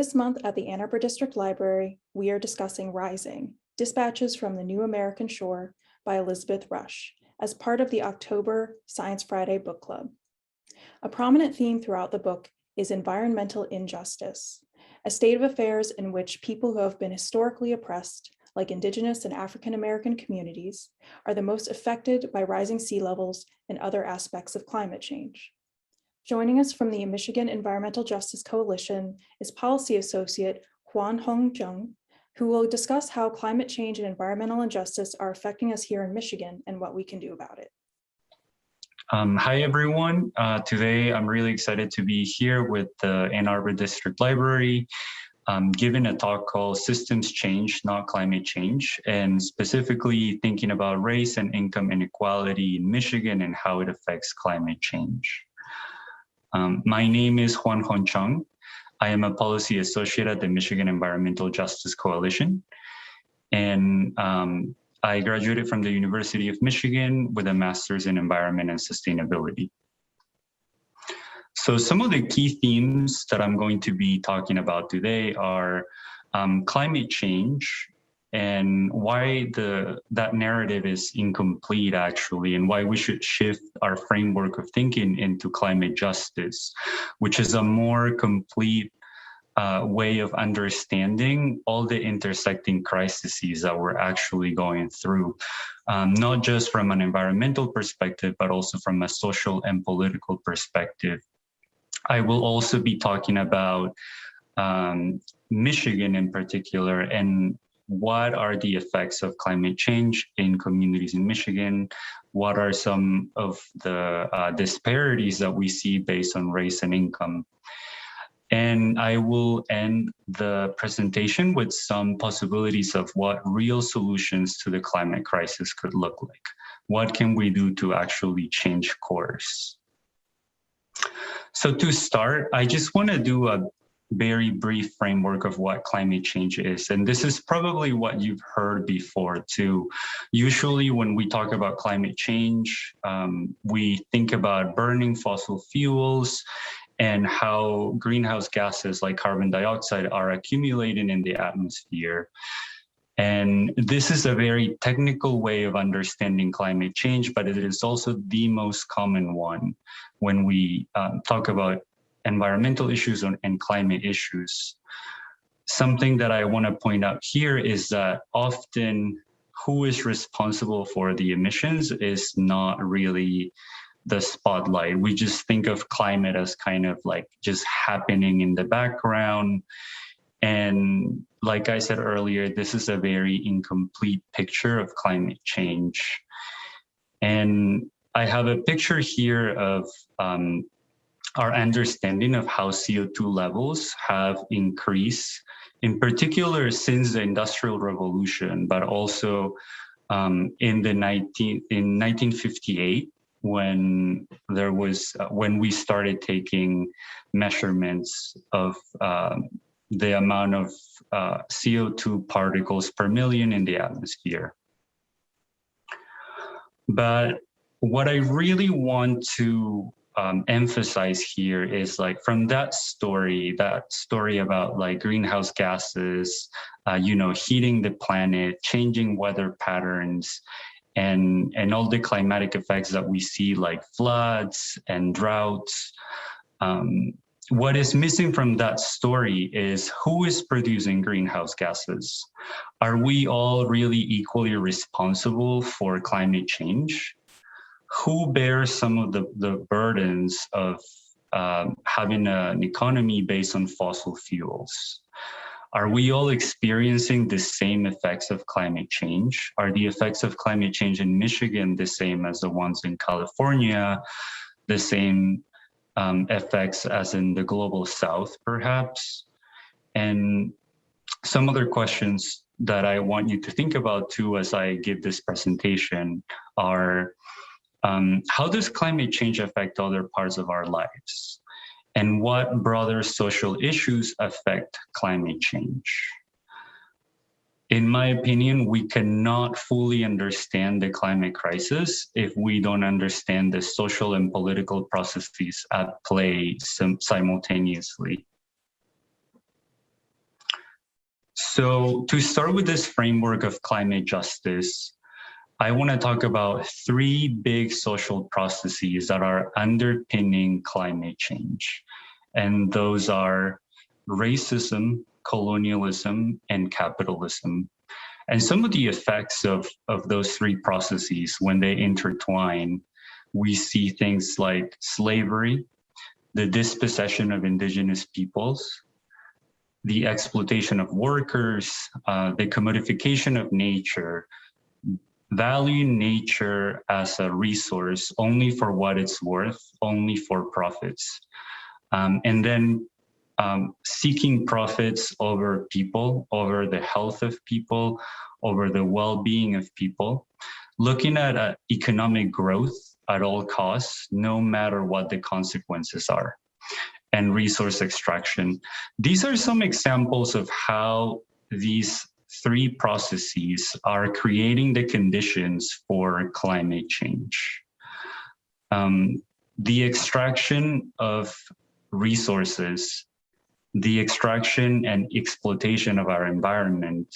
This month at the Ann Arbor District Library, we are discussing Rising, Dispatches from the New American Shore by Elizabeth Rush as part of the October Science Friday Book Club. A prominent theme throughout the book is environmental injustice, a state of affairs in which people who have been historically oppressed, like Indigenous and African American communities, are the most affected by rising sea levels and other aspects of climate change. Joining us from the Michigan Environmental Justice Coalition is Policy Associate Juan Jhong-Chung, who will discuss how climate change and environmental injustice are affecting us here in Michigan and what we can do about it. Hi, everyone. Today, I'm really excited to be here with the Ann Arbor District Library, giving a talk called Systems Change, Not Climate Change, and specifically thinking about race and income inequality in Michigan and how it affects climate change. My name is Juan Jhong-Chung. I am a policy associate at the Michigan Environmental Justice Coalition. And I graduated from the University of Michigan with a master's in environment and sustainability. So some of the key themes that I'm going to be talking about today are climate change and why that narrative is incomplete, actually, and why we should shift our framework of thinking into climate justice, which is a more complete way of understanding all the intersecting crises that we're actually going through, not just from an environmental perspective, but also from a social and political perspective. I will also be talking about Michigan in particular and what are the effects of climate change in communities in Michigan? What are some of the disparities that we see based on race and income? And I will end the presentation with some possibilities of what real solutions to the climate crisis could look like. What can we do to actually change course? So to start, I just want to do a very brief framework of what climate change is. And this is probably what you've heard before too. Usually when we talk about climate change, we think about burning fossil fuels and how greenhouse gases like carbon dioxide are accumulating in the atmosphere. And this is a very technical way of understanding climate change, but it is also the most common one when we talk about environmental issues and climate issues. Something that I want to point out here is that often who is responsible for the emissions is not really the spotlight. We just think of climate as kind of like just happening in the background. And like I said earlier, this is a very incomplete picture of climate change. And I have a picture here of our understanding of how CO2 levels have increased, in particular since the Industrial Revolution, but also in 1958, when we started taking measurements of the amount of CO2 particles per million in the atmosphere. But what I really want to emphasize here is like from that story about like greenhouse gases, heating the planet, changing weather patterns, and all the climatic effects that we see like floods and droughts. What is missing from that story is who is producing greenhouse gases? Are we all really equally responsible for climate change? Who bears some of the burdens of having an economy based on fossil fuels? Are we all experiencing the same effects of climate change? Are the effects of climate change in Michigan the same as the ones in California, the same effects as in the global South, perhaps? And some other questions that I want you to think about too as I give this presentation are, how does climate change affect other parts of our lives? And what broader social issues affect climate change? In my opinion, we cannot fully understand the climate crisis if we don't understand the social and political processes at play simultaneously. So to start with this framework of climate justice, I want to talk about three big social processes that are underpinning climate change. And those are racism, colonialism, and capitalism. And some of the effects of those three processes, when they intertwine, we see things like slavery, the dispossession of indigenous peoples, the exploitation of workers, the commodification of nature, valuing nature as a resource only for what it's worth, only for profits, and then seeking profits over people, over the health of people, over the well-being of people, looking at economic growth at all costs, no matter what the consequences are, and resource extraction. These are some examples of how these three processes are creating the conditions for climate change. The extraction of resources, the extraction and exploitation of our environment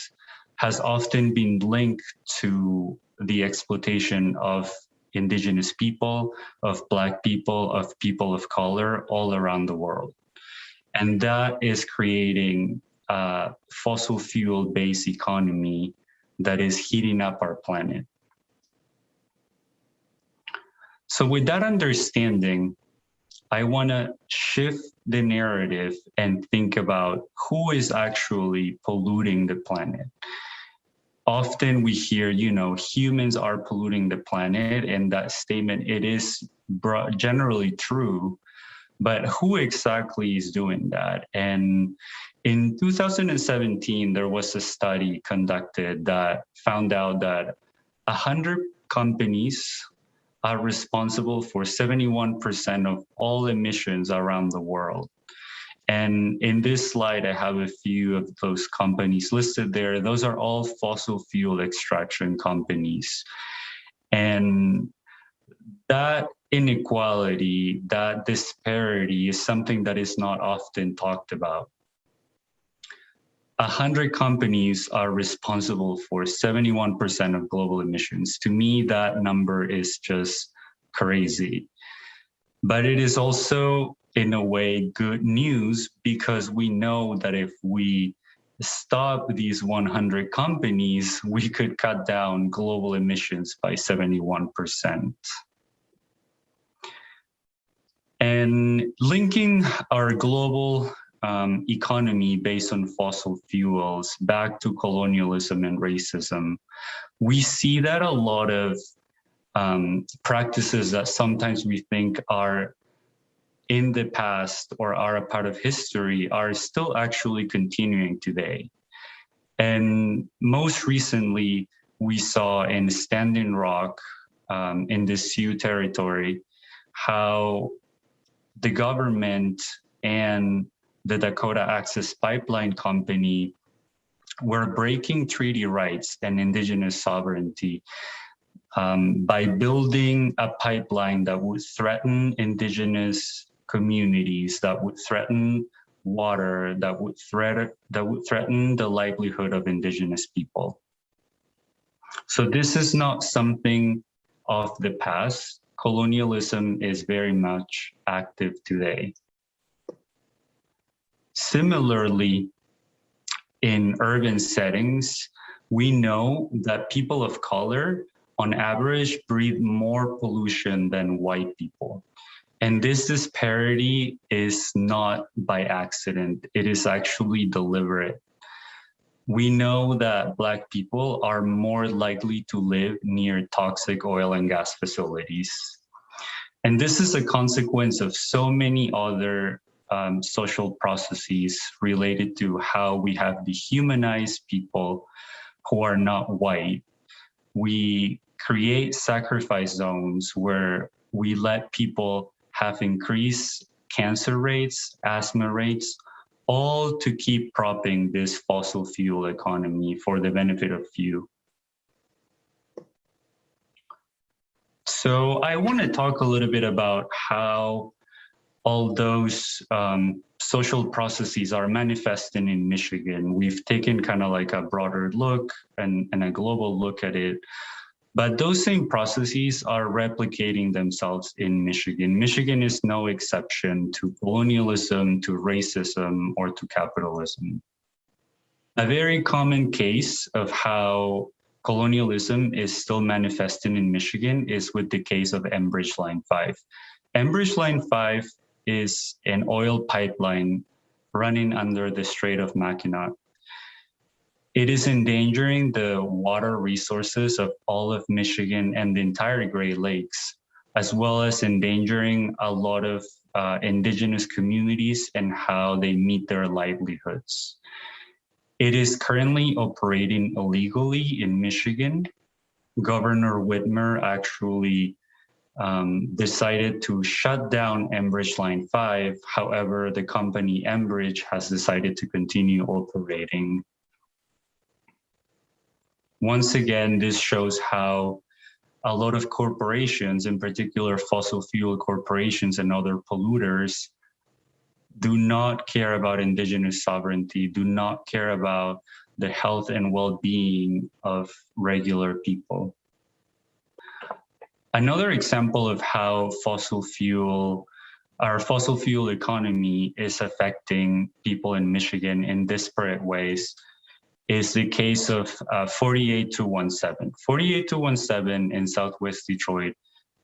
has often been linked to the exploitation of indigenous people, of Black people, of people of color all around the world. And that is creating a fossil fuel-based economy that is heating up our planet. So with that understanding, I want to shift the narrative and think about who is actually polluting the planet. Often we hear, humans are polluting the planet, and that statement, it is generally true, but who exactly is doing that? And in 2017, there was a study conducted that found out that 100 companies are responsible for 71% of all emissions around the world. And in this slide, I have a few of those companies listed there. Those are all fossil fuel extraction companies. And that inequality, that disparity is something that is not often talked about. 100 companies are responsible for 71% of global emissions. To me, that number is just crazy. But it is also, in a way, good news, because we know that if we stop these 100 companies, we could cut down global emissions by 71%. And linking our global economy based on fossil fuels back to colonialism and racism, we see that a lot of practices that sometimes we think are in the past or are a part of history are still actually continuing today. And most recently, we saw in Standing Rock, in the Sioux territory, how the government and the Dakota Access Pipeline Company were breaking treaty rights and indigenous sovereignty by building a pipeline that would threaten indigenous communities, that would threaten water, that would threaten the livelihood of indigenous people. So this is not something of the past. Colonialism is very much active today. Similarly, in urban settings, we know that people of color, on average, breathe more pollution than white people. And this disparity is not by accident. It is actually deliberate. We know that Black people are more likely to live near toxic oil and gas facilities. And this is a consequence of so many other social processes related to how we have dehumanized people who are not white. We create sacrifice zones where we let people have increased cancer rates, asthma rates, all to keep propping this fossil fuel economy for the benefit of few. So I want to talk a little bit about how all those social processes are manifesting in Michigan. We've taken kind of like a broader look and a global look at it. But those same processes are replicating themselves in Michigan. Michigan is no exception to colonialism, to racism, or to capitalism. A very common case of how colonialism is still manifesting in Michigan is with the case of Enbridge Line 5. Enbridge Line 5 is an oil pipeline running under the Strait of Mackinac. It is endangering the water resources of all of Michigan and the entire Great Lakes, as well as endangering a lot of indigenous communities and how they meet their livelihoods. It is currently operating illegally in Michigan. Governor Whitmer actually decided to shut down Enbridge Line 5. However, the company Enbridge has decided to continue operating. Once again, this shows how a lot of corporations, in particular fossil fuel corporations and other polluters, do not care about indigenous sovereignty, do not care about the health and well-being of regular people. Another example of how our fossil fuel economy is affecting people in Michigan in disparate ways is the case of 48217. 48217 in Southwest Detroit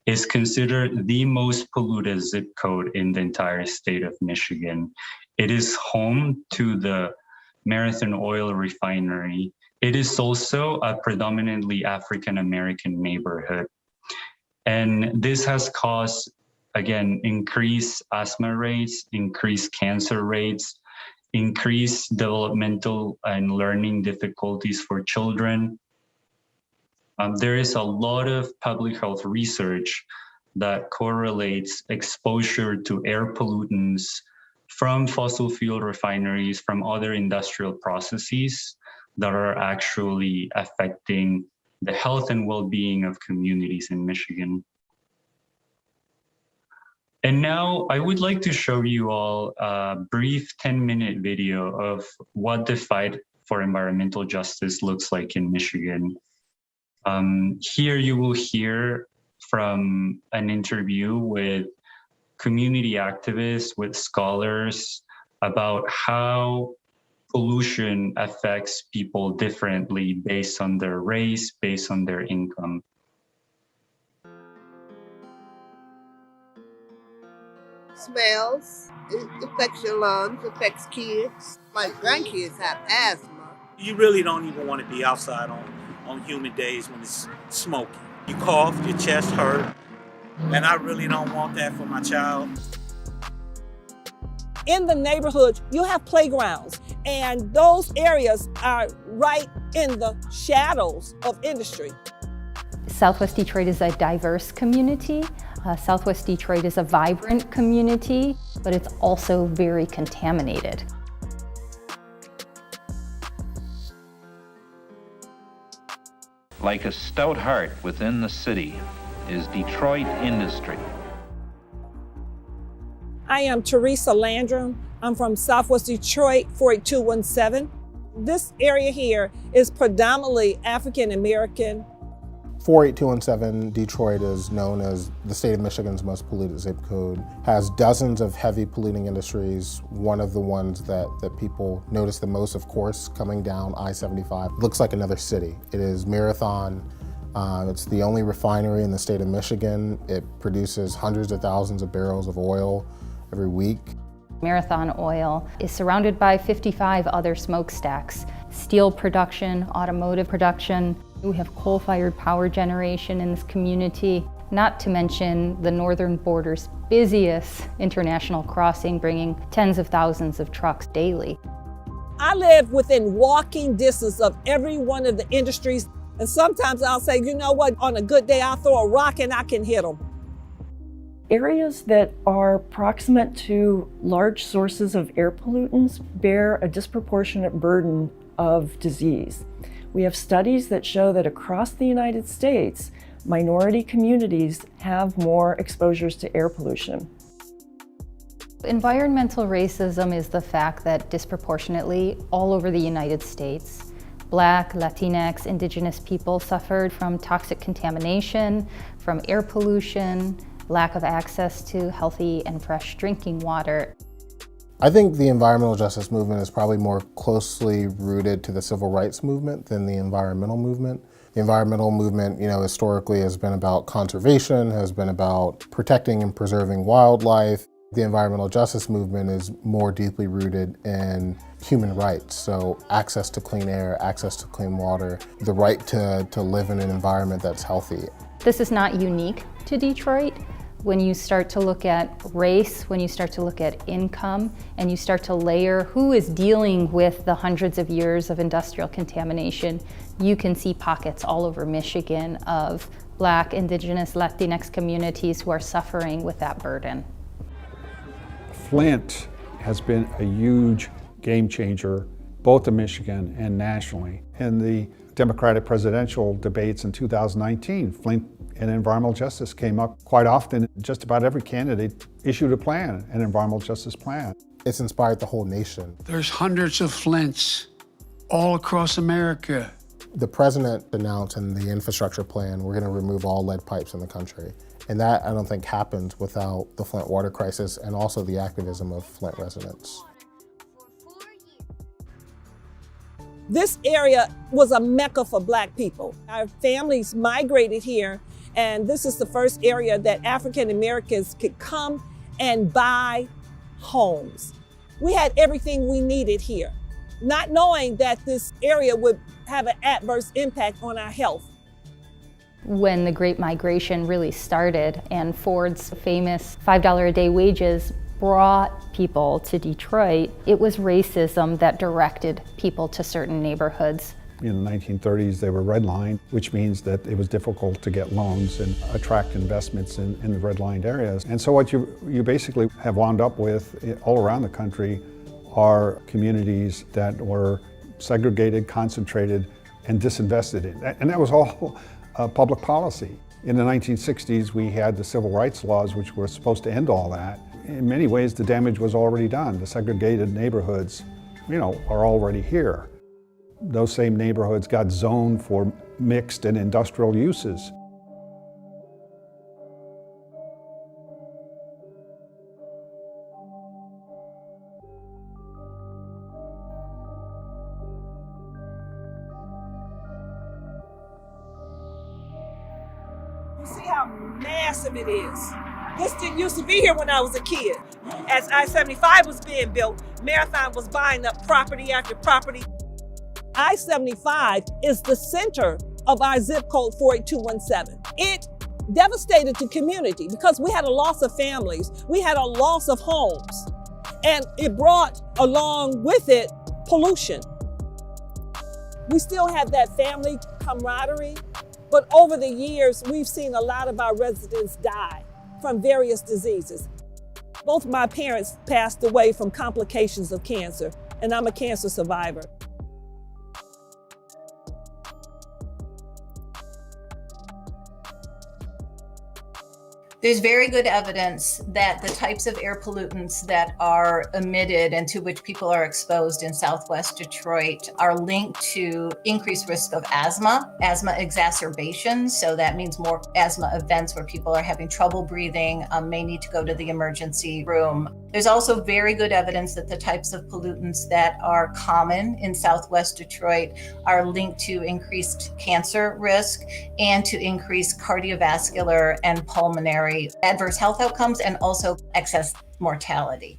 is considered the most polluted zip code in the entire state of Michigan. It is home to the Marathon Oil Refinery. It is also a predominantly African-American neighborhood. And this has caused, again, increased asthma rates, increased cancer rates, increased developmental and learning difficulties for children. There is a lot of public health research that correlates exposure to air pollutants from fossil fuel refineries, from other industrial processes that are actually affecting the health and well-being of communities in Michigan. And now I would like to show you all a brief 10-minute video of what the fight for environmental justice looks like in Michigan. Here you will hear from an interview with community activists, with scholars about how pollution affects people differently based on their race, based on their income. Smells, it affects your lungs, affects kids. My grandkids have asthma. You really don't even want to be outside on humid days when it's smoky. You cough, your chest hurt, and I really don't want that for my child. In the neighborhood, you have playgrounds, and those areas are right in the shadows of industry. Southwest Detroit is a diverse community. Southwest Detroit is a vibrant community, but it's also very contaminated. Like a stout heart within the city is Detroit industry. I am Teresa Landrum. I'm from Southwest Detroit, 48217. This area here is predominantly African American. 48217 Detroit is known as the state of Michigan's most polluted zip code, has dozens of heavy polluting industries. One of the ones that people notice the most, of course, coming down I-75. Looks like another city. It is Marathon. It's the only refinery in the state of Michigan. It produces hundreds of thousands of barrels of oil every week. Marathon Oil is surrounded by 55 other smokestacks. Steel production, automotive production. We have coal-fired power generation in this community, not to mention the northern border's busiest international crossing, bringing tens of thousands of trucks daily. I live within walking distance of every one of the industries, and sometimes I'll say, you know what, on a good day I'll throw a rock and I can hit them. Areas that are proximate to large sources of air pollutants bear a disproportionate burden of disease. We have studies that show that across the United States, minority communities have more exposures to air pollution. Environmental racism is the fact that disproportionately all over the United States, Black, Latinx, Indigenous people suffered from toxic contamination, from air pollution, lack of access to healthy and fresh drinking water. I think the environmental justice movement is probably more closely rooted to the civil rights movement than the environmental movement. The environmental movement, historically has been about conservation, has been about protecting and preserving wildlife. The environmental justice movement is more deeply rooted in human rights. So access to clean air, access to clean water, the right to live in an environment that's healthy. This is not unique to Detroit. When you start to look at race, when you start to look at income, and you start to layer who is dealing with the hundreds of years of industrial contamination, you can see pockets all over Michigan of Black, Indigenous, Latinx communities who are suffering with that burden. Flint has been a huge game changer, both in Michigan and nationally. In the Democratic presidential debates in 2019, Flint and environmental justice came up quite often. Just about every candidate issued a plan, an environmental justice plan. It's inspired the whole nation. There's hundreds of Flints all across America. The president announced in the infrastructure plan, we're going to remove all lead pipes in the country. And that, I don't think, happens without the Flint water crisis and also the activism of Flint residents. This area was a mecca for Black people. Our families migrated here, and this is the first area that African Americans could come and buy homes. We had everything we needed here, not knowing that this area would have an adverse impact on our health. When the Great Migration really started and Ford's famous $5 a day wages brought people to Detroit, it was racism that directed people to certain neighborhoods. In the 1930s, they were redlined, which means that it was difficult to get loans and attract investments in the redlined areas. And so what you basically have wound up with all around the country are communities that were segregated, concentrated, and disinvested in. And that was all public policy. In the 1960s, we had the civil rights laws, which were supposed to end all that. In many ways, the damage was already done. The segregated neighborhoods, are already here. Those same neighborhoods got zoned for mixed and industrial uses. You see how massive it is. This didn't used to be here when I was a kid. As I-75 was being built, Marathon was buying up property after property. I-75 is the center of our zip code 48217. It devastated the community because we had a loss of families, we had a loss of homes, and it brought along with it pollution. We still have that family camaraderie, but over the years, we've seen a lot of our residents die from various diseases. Both my parents passed away from complications of cancer, and I'm a cancer survivor. There's very good evidence that the types of air pollutants that are emitted and to which people are exposed in Southwest Detroit are linked to increased risk of asthma exacerbations. So that means more asthma events where people are having trouble breathing, may need to go to the emergency room. There's also very good evidence that the types of pollutants that are common in Southwest Detroit are linked to increased cancer risk and to increased cardiovascular and pulmonary adverse health outcomes and also excess mortality.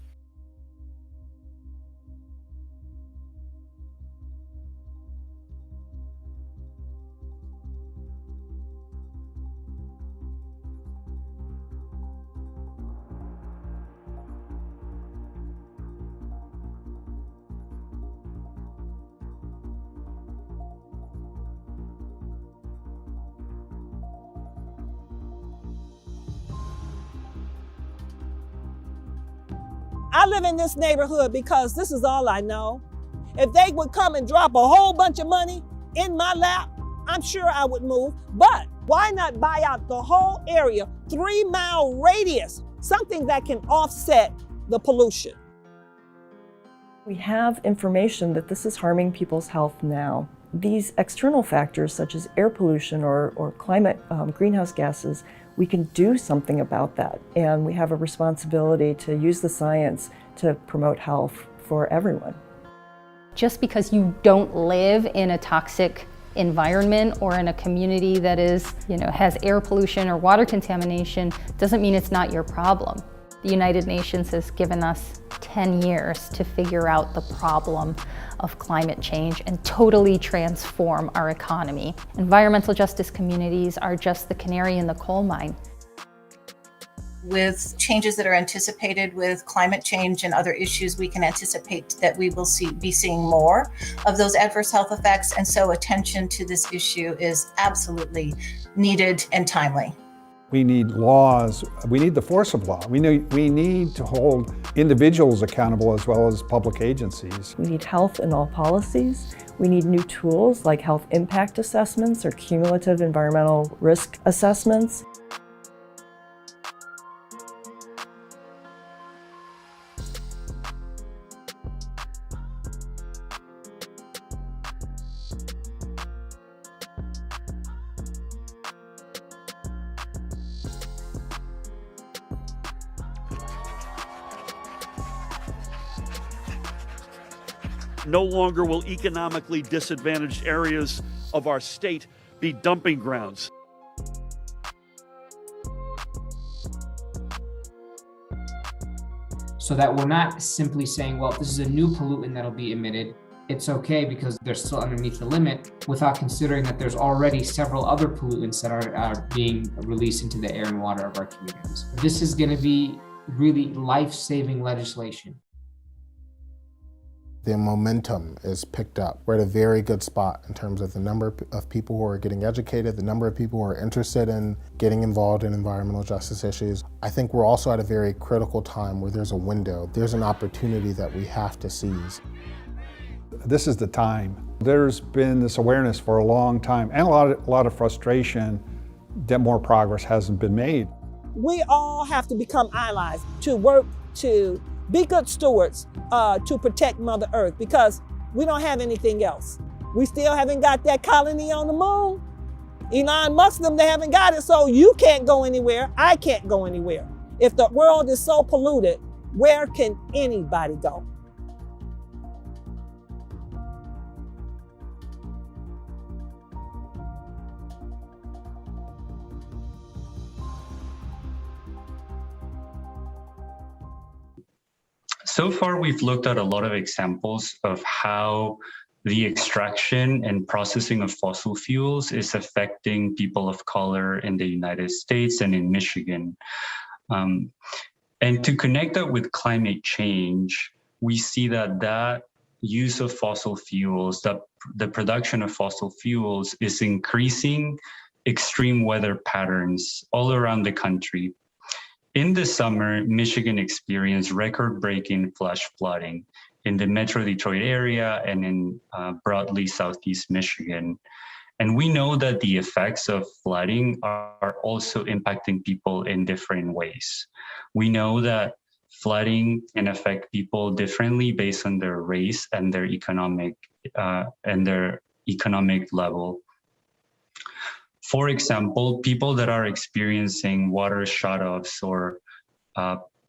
I live in this neighborhood because this is all I know. If they would come and drop a whole bunch of money in my lap, I'm sure I would move. But why not buy out the whole area, 3-mile radius, something that can offset the pollution. We have information that this is harming people's health now. These external factors, such as air pollution or climate greenhouse gases, we can do something about that. And we have a responsibility to use the science to promote health for everyone. Just because you don't live in a toxic environment or in a community that is, has air pollution or water contamination doesn't mean it's not your problem. The United Nations has given us 10 years to figure out the problem of climate change and totally transform our economy. Environmental justice communities are just the canary in the coal mine. With changes that are anticipated with climate change and other issues, we can anticipate that we will be seeing more of those adverse health effects. And so attention to this issue is absolutely needed and timely. We need laws. We need the force of law. We need to hold individuals accountable as well as public agencies. We need health in all policies. We need new tools like health impact assessments or cumulative environmental risk assessments. No longer will economically disadvantaged areas of our state be dumping grounds. So that we're not simply saying, well, this is a new pollutant that'll be emitted. It's okay because they're still underneath the limit, without considering that there's already several other pollutants that are being released into the air and water of our communities. This is going to be really life-saving legislation. The momentum is picked up. We're at a very good spot in terms of the number of people who are getting educated, the number of people who are interested in getting involved in environmental justice issues. I think we're also at a very critical time where there's a window, there's an opportunity that we have to seize. This is the time. There's been this awareness for a long time and a lot of frustration that more progress hasn't been made. We all have to become allies to work to be good stewards to protect Mother Earth, because we don't have anything else. We still haven't got that colony on the moon. Elon Musk them, they haven't got it, so you can't go anywhere. I can't go anywhere. If the world is so polluted, where can anybody go? So far, we've looked at a lot of examples of how the extraction and processing of fossil fuels is affecting people of color in the United States and in Michigan. And to connect that with climate change, we see that use of fossil fuels, the production of fossil fuels is increasing extreme weather patterns all around the country. In the summer, Michigan experienced record-breaking flash flooding in the Metro Detroit area and in broadly Southeast Michigan. And we know that the effects of flooding are also impacting people in different ways. We know that flooding can affect people differently based on their race and their economic level. For example, people that are experiencing water shutoffs or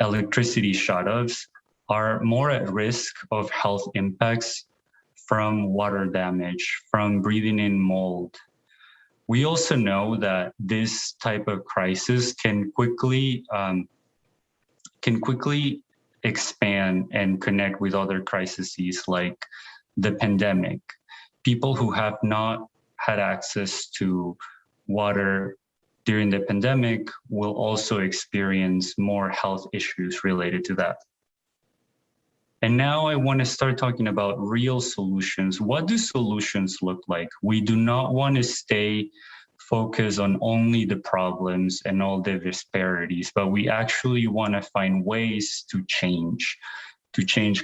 electricity shutoffs are more at risk of health impacts from water damage, from breathing in mold. We also know that this type of crisis can quickly expand and connect with other crises like the pandemic. People who have not had access to water during the pandemic will also experience more health issues related to that. And now I want to start talking about real solutions. What do solutions look like? We do not want to stay focused on only the problems and all the disparities, but we actually want to find ways to change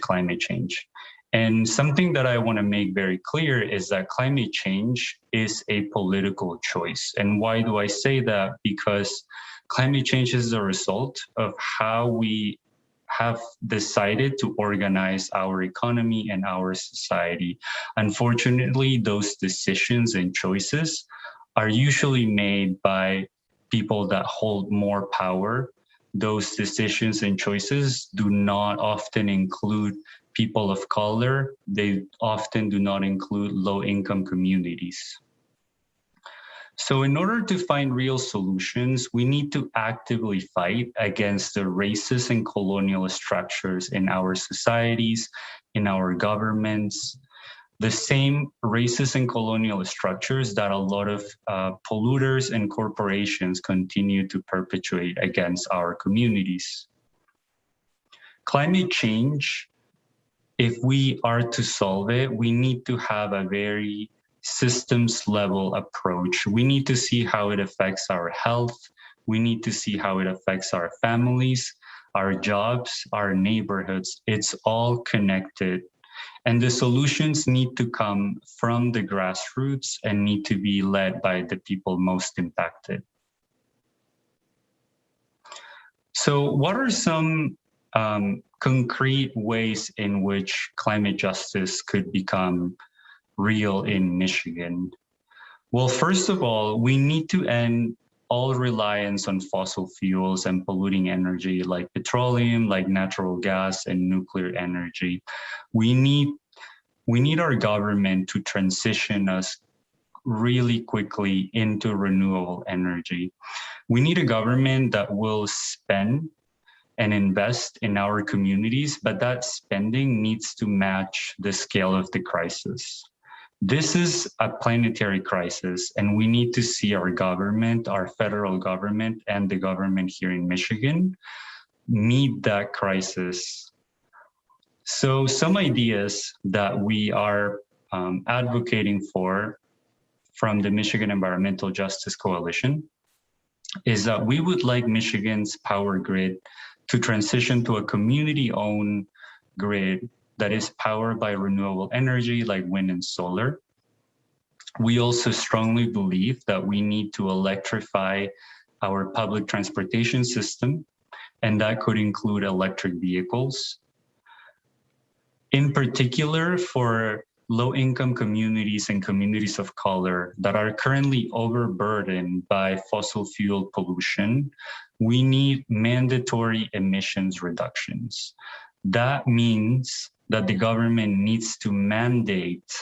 climate change. And something that I want to make very clear is that climate change is a political choice. And why do I say that? Because climate change is a result of how we have decided to organize our economy and our society. Unfortunately, those decisions and choices are usually made by people that hold more power. Those decisions and choices do not often include people of color. They often do not include low-income communities. So in order to find real solutions, we need to actively fight against the racist and colonial structures in our societies, in our governments, the same racist and colonial structures that a lot of polluters and corporations continue to perpetuate against our communities. Climate change, if we are to solve it, we need to have a very systems level approach. We need to see how it affects our health. We need to see how it affects our families, our jobs, our neighborhoods. It's all connected. And the solutions need to come from the grassroots and need to be led by the people most impacted. So what are some concrete ways in which climate justice could become real in Michigan? Well, first of all, we need to end all reliance on fossil fuels and polluting energy like petroleum, like natural gas and nuclear energy. We need our government to transition us really quickly into renewable energy. We need a government that will spend and invest in our communities, but that spending needs to match the scale of the crisis. This is a planetary crisis, and we need to see our government, our federal government, and the government here in Michigan meet that crisis. So some ideas that we are advocating for from the Michigan Environmental Justice Coalition is that we would like Michigan's power grid to transition to a community-owned grid that is powered by renewable energy like wind and solar. We also strongly believe that we need to electrify our public transportation system, and that could include electric vehicles. In particular, for low-income communities and communities of color that are currently overburdened by fossil fuel pollution, we need mandatory emissions reductions. That means that the government needs to mandate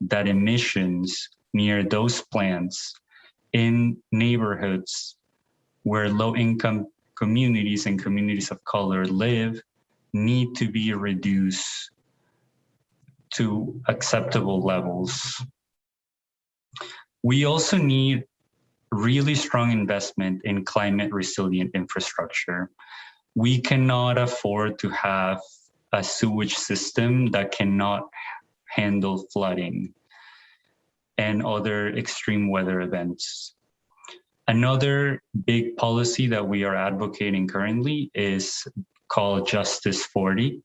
that emissions near those plants in neighborhoods where low-income communities and communities of color live need to be reduced to acceptable levels. We also need really strong investment in climate resilient infrastructure. We cannot afford to have a sewage system that cannot handle flooding and other extreme weather events. Another big policy that we are advocating currently is called Justice 40.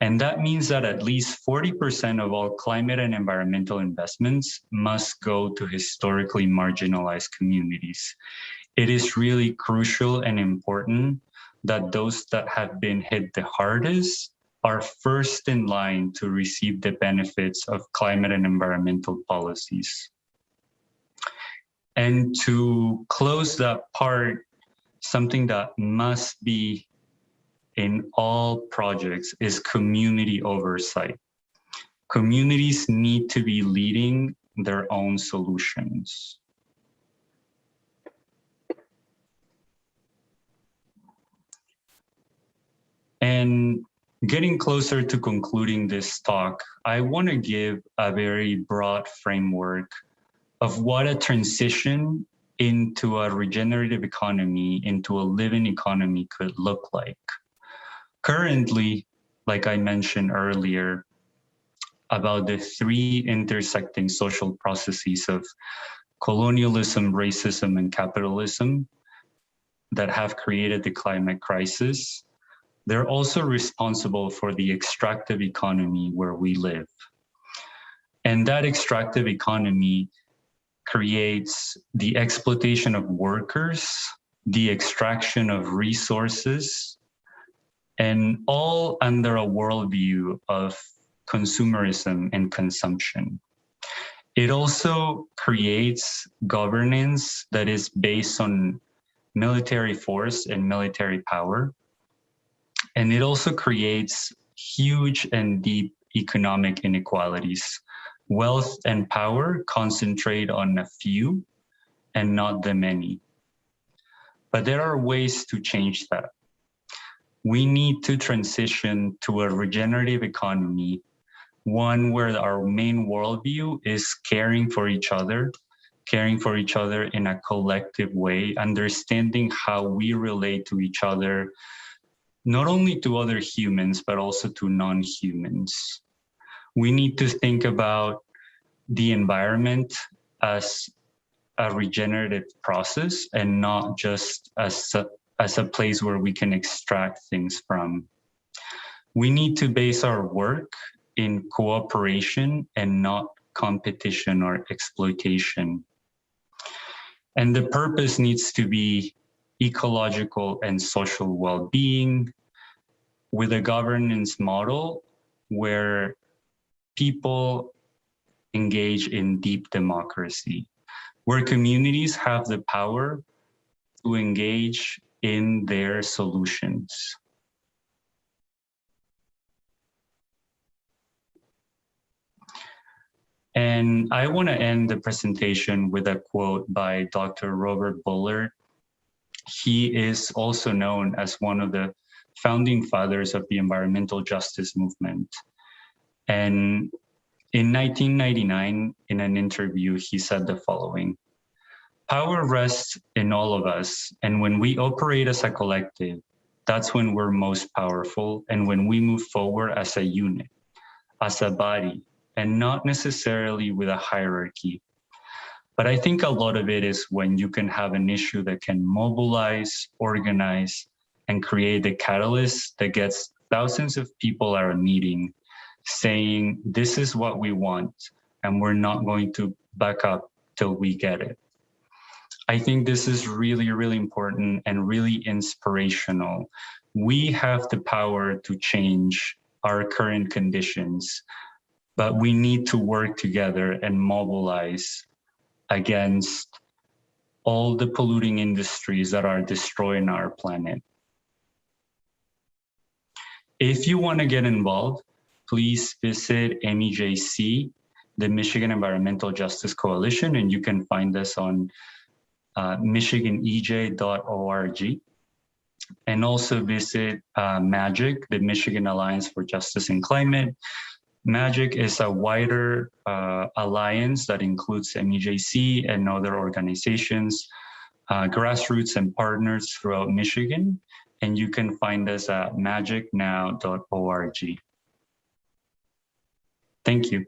And that means that at least 40% of all climate and environmental investments must go to historically marginalized communities. It is really crucial and important that those that have been hit the hardest are first in line to receive the benefits of climate and environmental policies. And to close that part, something that must be in all projects is community oversight. Communities need to be leading their own solutions. And getting closer to concluding this talk, I want to give a very broad framework of what a transition into a regenerative economy, into a living economy could look like. Currently, like I mentioned earlier, about the three intersecting social processes of colonialism, racism, and capitalism that have created the climate crisis, they're also responsible for the extractive economy where we live. And that extractive economy creates the exploitation of workers, the extraction of resources, and all under a worldview of consumerism and consumption. It also creates governance that is based on military force and military power. And it also creates huge and deep economic inequalities. Wealth and power concentrate on a few and not the many. But there are ways to change that. We need to transition to a regenerative economy, one where our main worldview is caring for each other in a collective way, understanding how we relate to each other, not only to other humans, but also to non-humans. We need to think about the environment as a regenerative process and not just as a place where we can extract things from. We need to base our work in cooperation and not competition or exploitation. And the purpose needs to be ecological and social well-being with a governance model where people engage in deep democracy, where communities have the power to engage in their solutions. And I want to end the presentation with a quote by Dr. Robert Bullard. He is also known as one of the founding fathers of the environmental justice movement. And in 1999, in an interview, he said the following: "Power rests in all of us, and when we operate as a collective, that's when we're most powerful, and when we move forward as a unit, as a body, and not necessarily with a hierarchy. But I think a lot of it is when you can have an issue that can mobilize, organize, and create the catalyst that gets thousands of people at a meeting saying, this is what we want, and we're not going to back up till we get it." I think this is really, really important and really inspirational. We have the power to change our current conditions, but we need to work together and mobilize against all the polluting industries that are destroying our planet. If you want to get involved, please visit MEJC, the Michigan Environmental Justice Coalition, and you can find us on michiganej.org. And also visit MAGIC, the Michigan Alliance for Justice and Climate. MAGIC is a wider alliance that includes MEJC and other organizations, grassroots and partners throughout Michigan. And you can find us at magicnow.org. Thank you.